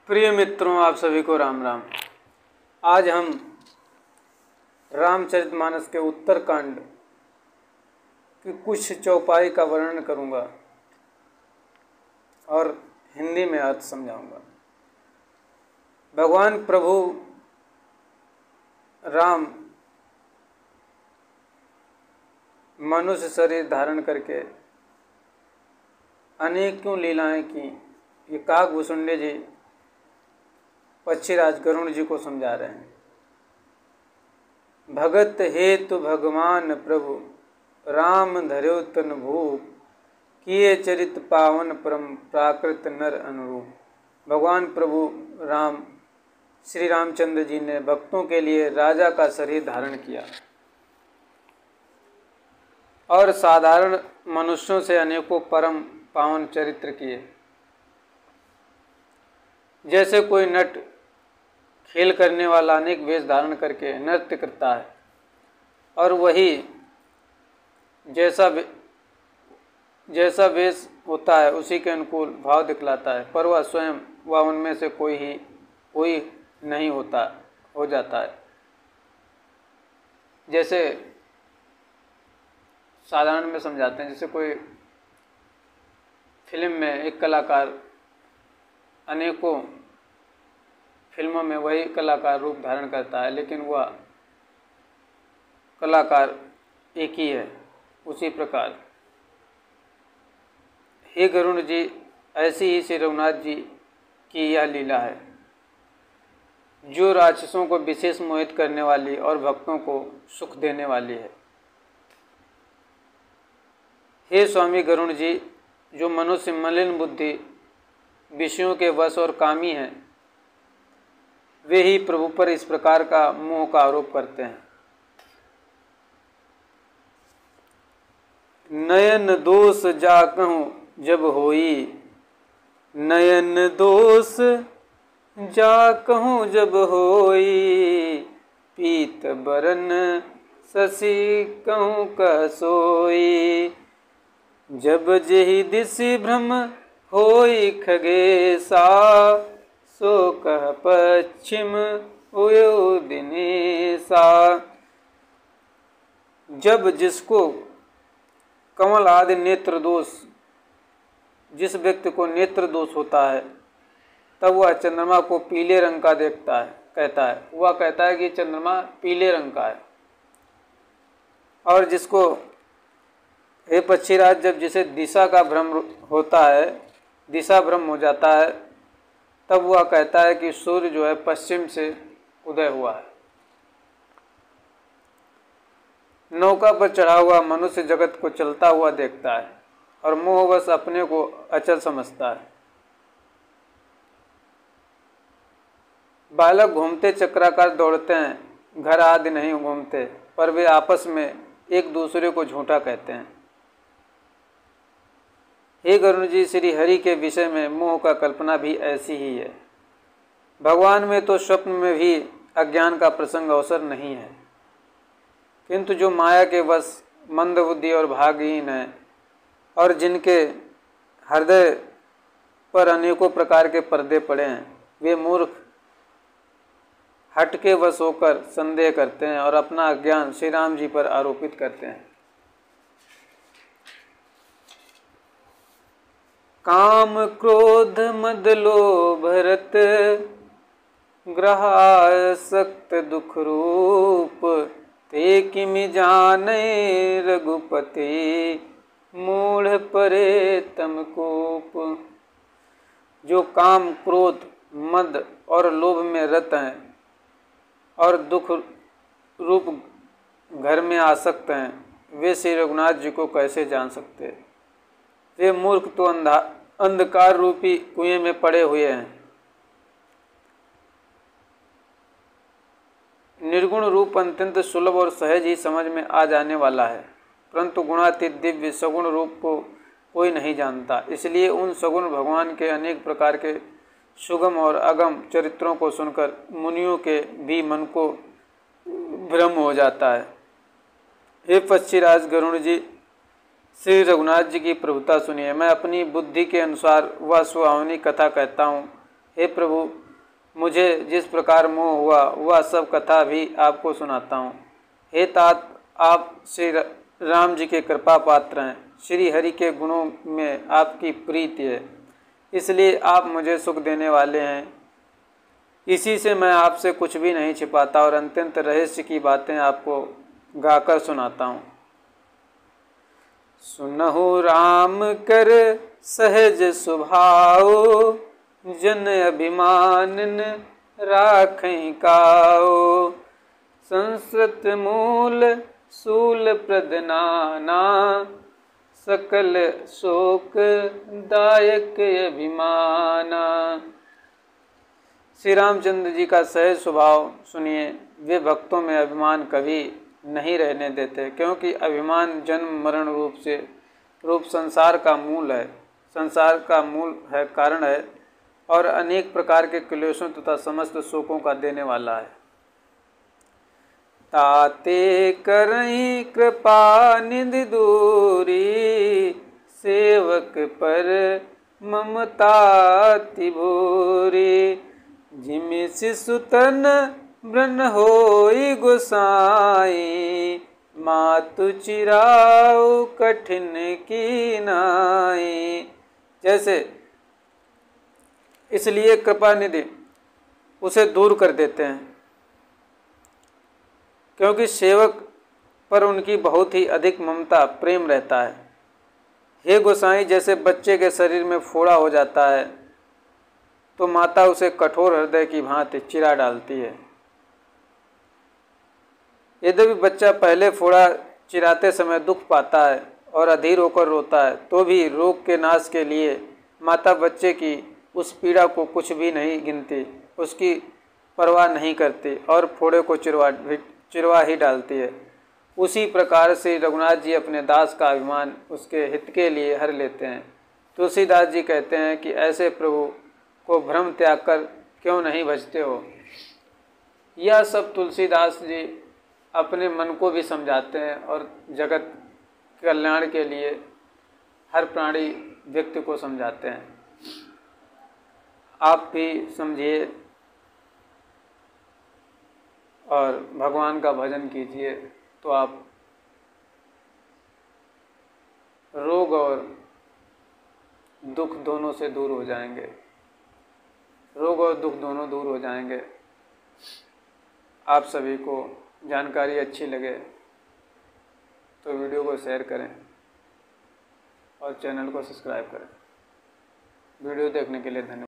प्रिय मित्रों, आप सभी को राम राम। आज हम रामचरितमानस के उत्तरकांड की कुछ चौपाई का वर्णन करूंगा और हिंदी में अर्थ समझाऊंगा। भगवान प्रभु राम मनुष्य शरीर धारण करके अनेकों लीलाएं की। ये काकभूषुंडी जी पक्षीराज गरुण जी को समझा रहे हैं। भगत हेतु भगवान प्रभु राम धर्यो तन भूप, किए चरित पावन परम प्राकृत नर अनुरूप। भगवान प्रभु राम श्री रामचंद्र जी ने भक्तों के लिए राजा का शरीर धारण किया और साधारण मनुष्यों से अनेकों परम पावन चरित्र किए। जैसे कोई नट खेल करने वाला अनेक वेश धारण करके नृत्य करता है और वही जैसा वेश होता है उसी के अनुकूल भाव दिखलाता है, पर वह स्वयं व उनमें से कोई नहीं हो जाता है। जैसे साधारण में समझाते हैं, जैसे कोई फिल्म में एक कलाकार अनेकों फिल्मों में वही कलाकार रूप धारण करता है, लेकिन वह कलाकार एक ही है। उसी प्रकार हे गरुण जी, ऐसी ही श्री रघुनाथ जी की यह लीला है, जो राक्षसों को विशेष मोहित करने वाली और भक्तों को सुख देने वाली है। हे स्वामी गरुण जी, जो मनुष्य मलिन बुद्धि विषयों के वश और कामी हैं, वे ही प्रभु पर इस प्रकार का मोह का आरोप करते हैं। नयन दोष जाकहूँ जब होई, नयन दोष जाकहूँ जब होई, पीत बरन शशि कहूँ कह सोई। जब जेहि दिशि भ्रम होई खगेशा, सो कह पश्चिम हुयो दिनेशा। जब जिसको कमल आदि नेत्र दोष, जिस व्यक्ति को नेत्र दोष होता है, तब वह चंद्रमा को पीले रंग का देखता है, वह कहता है कि चंद्रमा पीले रंग का है। और जिसको हे पक्षीराज, जब जिसे दिशा का भ्रम होता है, दिशा भ्रम हो जाता है, तब वह कहता है कि सूर्य जो है पश्चिम से उदय हुआ है। नौका पर चढ़ा हुआ मनुष्य जगत को चलता हुआ देखता है और मोहवश अपने को अचल समझता है। बालक घूमते चक्राकार दौड़ते हैं, घर आदि नहीं घूमते, पर वे आपस में एक दूसरे को झूठा कहते हैं। हे गरुण जी, श्री हरि के विषय में मोह का कल्पना भी ऐसी ही है। भगवान में तो स्वप्न में भी अज्ञान का प्रसंग अवसर नहीं है, किंतु जो माया के वश मंदबुद्धि और भागहीन है और जिनके हृदय पर अनेकों प्रकार के पर्दे पड़े हैं, वे मूर्ख हट के वश होकर संदेह करते हैं और अपना अज्ञान श्री राम जी पर आरोपित करते हैं। काम क्रोध मद लोभ रत, ग्रहासक्त दुख रूप, ते किमि जाने रघुपति, मूढ़ परे तम कोप। जो काम क्रोध मद और लोभ में रत हैं और दुख रूप घर में आसक्त हैं, वे श्री रघुनाथ जी को कैसे जान सकते? वे मूर्ख तो अंधकार रूपी कुएं में पड़े हुए हैं। निर्गुण रूप अत्यंत सुलभ और सहज ही समझ में आ जाने वाला है, परंतु गुणातीत दिव्य सगुण रूप को कोई नहीं जानता। इसलिए उन सगुण भगवान के अनेक प्रकार के सुगम और अगम चरित्रों को सुनकर मुनियों के भी मन को भ्रम हो जाता है। हे पक्षीराज गरुण जी, श्री रघुनाथ जी की प्रभुता सुनिए। मैं अपनी बुद्धि के अनुसार वह सुहावनी कथा कहता हूँ हे प्रभु, मुझे जिस प्रकार मोह हुआ वह सब कथा भी आपको सुनाता हूँ। हे तात, आप श्री राम जी के कृपा पात्र हैं। श्री हरि के गुणों में आपकी प्रीति है, इसलिए आप मुझे सुख देने वाले हैं। इसी से मैं आपसे कुछ भी नहीं छिपाता और अत्यंत रहस्य की बातें आपको गाकर सुनाता हूँ। सुनहु राम कर सहज स्वभाव, जन अभिमान राखें काओ। संस्कृत मूल सूल प्रदनाना, सकल शोक दायक अभिमाना। श्री रामचंद्र जी का सहज स्वभाव सुनिए। वे भक्तों में अभिमान कभी नहीं रहने देते, क्योंकि अभिमान जन्म मरण रूप संसार का मूल है, संसार का मूल है, कारण है और अनेक प्रकार के क्लेशों तथा समस्त शोकों का देने वाला है। ताते करई कृपा निधि दूरी, सेवक पर ममता तिभूरी। जिमि शिशुतन ब्रन होई गोसाई, मातु चिराउ कठिन की नाई। जैसे इसलिए कृपा निधि उसे दूर कर देते हैं, क्योंकि सेवक पर उनकी बहुत ही अधिक ममता प्रेम रहता है। हे गोसाई, जैसे बच्चे के शरीर में फोड़ा हो जाता है तो माता उसे कठोर हृदय की भांति चिरा डालती है। यद्यपि बच्चा पहले फोड़ा चिराते समय दुख पाता है और अधीर होकर रोता है, तो भी रोग के नाश के लिए माता बच्चे की उस पीड़ा को कुछ भी नहीं गिनती, उसकी परवाह नहीं करती और फोड़े को चिरवा ही डालती है। उसी प्रकार से रघुनाथ जी अपने दास का अभिमान उसके हित के लिए हर लेते हैं। तुलसीदास जी कहते हैं कि ऐसे प्रभु को भ्रम त्याग कर क्यों नहीं भजते हो। यह सब तुलसीदास जी अपने मन को भी समझाते हैं और जगत कल्याण के लिए हर प्राणी व्यक्ति को समझाते हैं। आप भी समझिए और भगवान का भजन कीजिए, तो आप रोग और दुख दोनों से दूर हो जाएंगे। रोग और दुख दोनों दूर हो जाएंगे। आप सभी को जानकारी अच्छी लगे तो वीडियो को शेयर करें और चैनल को सब्सक्राइब करें। वीडियो देखने के लिए धन्यवाद।